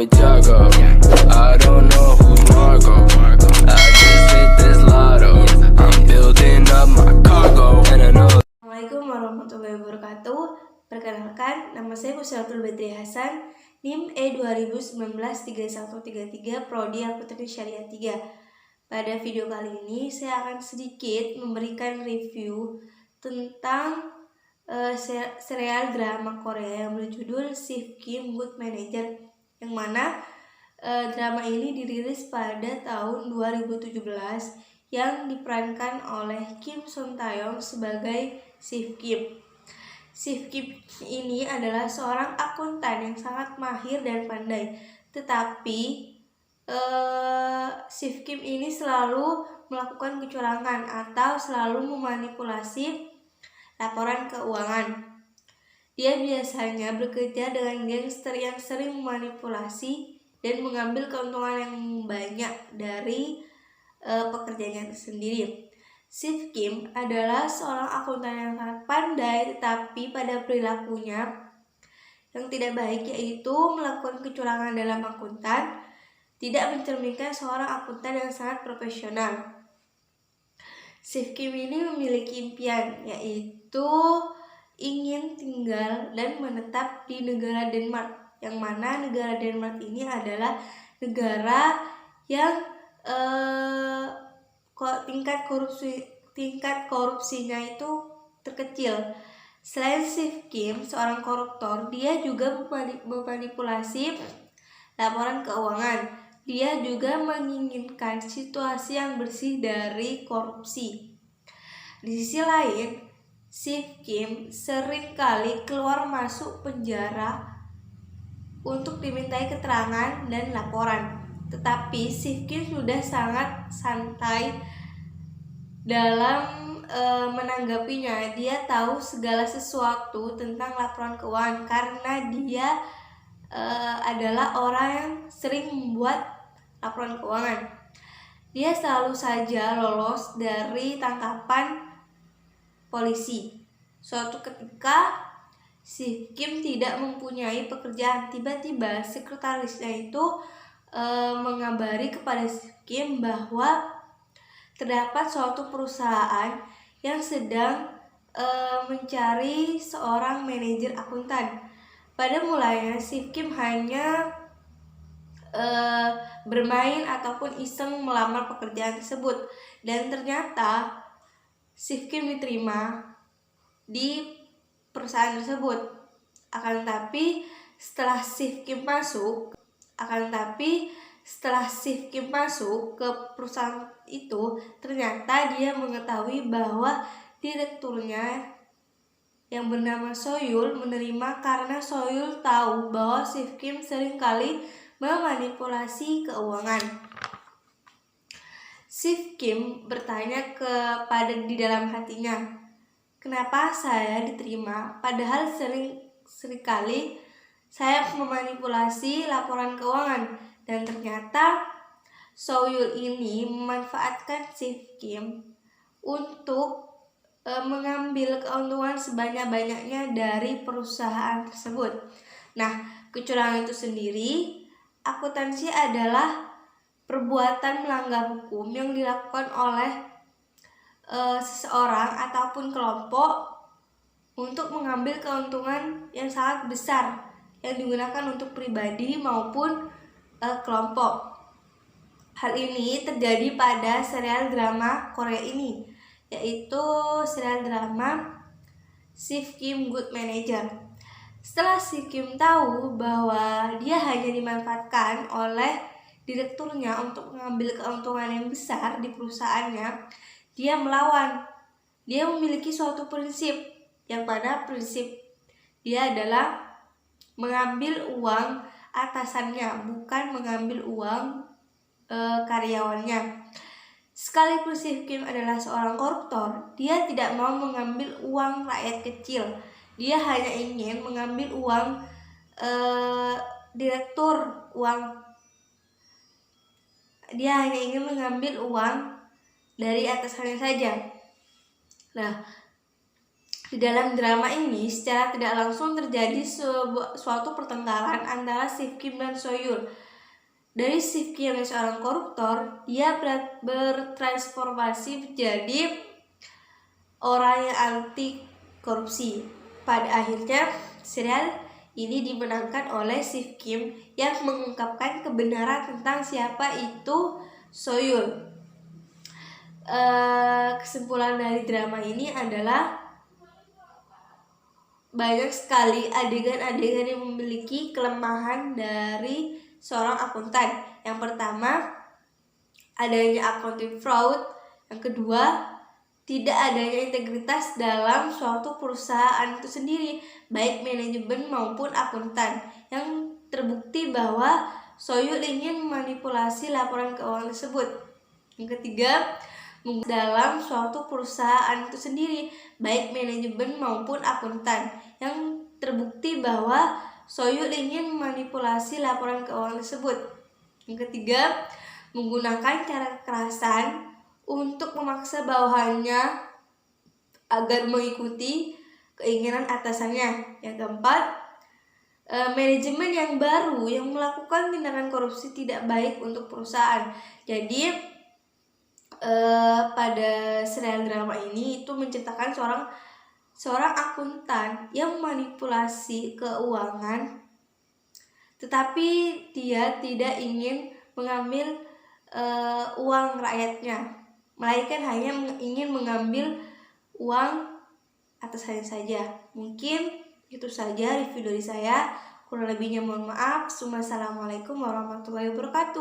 with Jago. I don't know who's Marco. I just hit this lotto. I'm building up my cargo, and I know. Assalamualaikum warahmatullahi wabarakatuh. Perkenalkan, nama saya Musyatul Badri Hasan, NIM E2019-3133, Prodi Akuntansi Syariah 3. Pada video kali ini, saya akan sedikit memberikan review tentang serial drama Korea yang berjudul Sif Kim Good Manager, yang mana drama ini dirilis pada tahun 2017 yang diperankan oleh Kim Son Taeyong sebagai Sif Kim. Sif Kim ini adalah seorang akuntan yang sangat mahir dan pandai, tetapi Sif Kim ini selalu melakukan kecurangan atau selalu memanipulasi laporan keuangan. Dia biasanya bekerja dengan gangster yang sering memanipulasi dan mengambil keuntungan yang banyak dari pekerjaannya sendiri. Sif Kim adalah seorang akuntan yang sangat pandai, tetapi pada perilakunya yang tidak baik, yaitu melakukan kecurangan dalam akuntan, tidak mencerminkan seorang akuntan yang sangat profesional. Sif Kim ini memiliki impian, yaitu ingin tinggal dan menetap di negara Denmark, yang mana negara Denmark ini adalah negara yang tingkat korupsinya itu terkecil. Selain Sif Kim seorang koruptor, dia juga memanipulasi laporan keuangan. Dia juga menginginkan situasi yang bersih dari korupsi. Di sisi lain, Sif Kim seringkali keluar masuk penjara untuk dimintai keterangan dan laporan. Tetapi Sif Kim sudah sangat santai dalam menanggapinya. Dia tahu segala sesuatu tentang laporan keuangan karena dia adalah orang yang sering membuat laporan keuangan. Dia selalu saja lolos dari tangkapan polisi. Suatu ketika Sif Kim tidak mempunyai pekerjaan. Tiba-tiba sekretarisnya itu mengabari kepada Sif Kim bahwa terdapat suatu perusahaan yang sedang mencari seorang manajer akuntan. Pada mulanya Sif Kim hanya bermain ataupun iseng melamar pekerjaan tersebut, dan ternyata Sif Kim diterima di perusahaan tersebut. Akan tetapi setelah Sif Kim masuk ke perusahaan itu, ternyata dia mengetahui bahwa direkturnya yang bernama Soyul menerima karena Soyul tahu bahwa Sif Kim seringkali memanipulasi keuangan. Sif Kim bertanya di dalam hatinya, kenapa saya diterima padahal seringkali saya memanipulasi laporan keuangan. Dan ternyata Soyul ini memanfaatkan Sif Kim untuk mengambil keuntungan sebanyak-banyaknya dari perusahaan tersebut. Nah, kecurangan itu sendiri, akuntansi adalah perbuatan melanggar hukum yang dilakukan oleh seseorang ataupun kelompok untuk mengambil keuntungan yang sangat besar yang digunakan untuk pribadi maupun kelompok. Hal ini terjadi pada serial drama Korea ini, yaitu serial drama Sif Kim Good Manager. Setelah Sif Kim tahu bahwa dia hanya dimanfaatkan oleh direkturnya untuk mengambil keuntungan yang besar di perusahaannya, dia melawan. Dia memiliki suatu prinsip, yang pada prinsip dia adalah mengambil uang atasannya, bukan mengambil uang karyawannya. Sekalipun Sif Kim adalah seorang koruptor, dia tidak mau mengambil uang rakyat kecil. Dia hanya ingin mengambil uang Dia hanya ingin mengambil uang dari atasannya saja. Nah, Di dalam drama ini secara tidak langsung terjadi suatu pertengkaran antara Sif Kim dan Soyul. Dari Sif Kim yang seorang koruptor, dia bertransformasi menjadi orang yang anti korupsi. Pada akhirnya, serial ini dimenangkan oleh Sif Kim yang mengungkapkan kebenaran tentang siapa itu Soyul. Kesimpulan dari drama ini adalah banyak sekali adegan-adegan yang memiliki kelemahan dari seorang akuntan. Yang pertama, adanya accounting fraud. Yang kedua, tidak adanya integritas dalam suatu perusahaan itu sendiri, baik manajemen maupun akuntan. Yang terbukti bahwa Soyul ingin memanipulasi laporan keuangan tersebut. Yang ketiga, dalam suatu perusahaan itu sendiri, baik manajemen maupun akuntan. Yang terbukti bahwa Soyul ingin memanipulasi laporan keuangan tersebut. Yang ketiga, menggunakan cara kekerasan untuk memaksa bawahannya agar mengikuti keinginan atasannya. Yang keempat, manajemen yang baru yang melakukan tindakan korupsi tidak baik untuk perusahaan. Jadi pada serial drama ini itu menceritakan seorang akuntan yang memanipulasi keuangan, tetapi dia tidak ingin mengambil uang rakyatnya, melainkan hanya ingin mengambil uang atasannya saja. Mungkin itu saja review dari saya. Kurang lebihnya mohon maaf. Wassalamualaikum warahmatullahi wabarakatuh.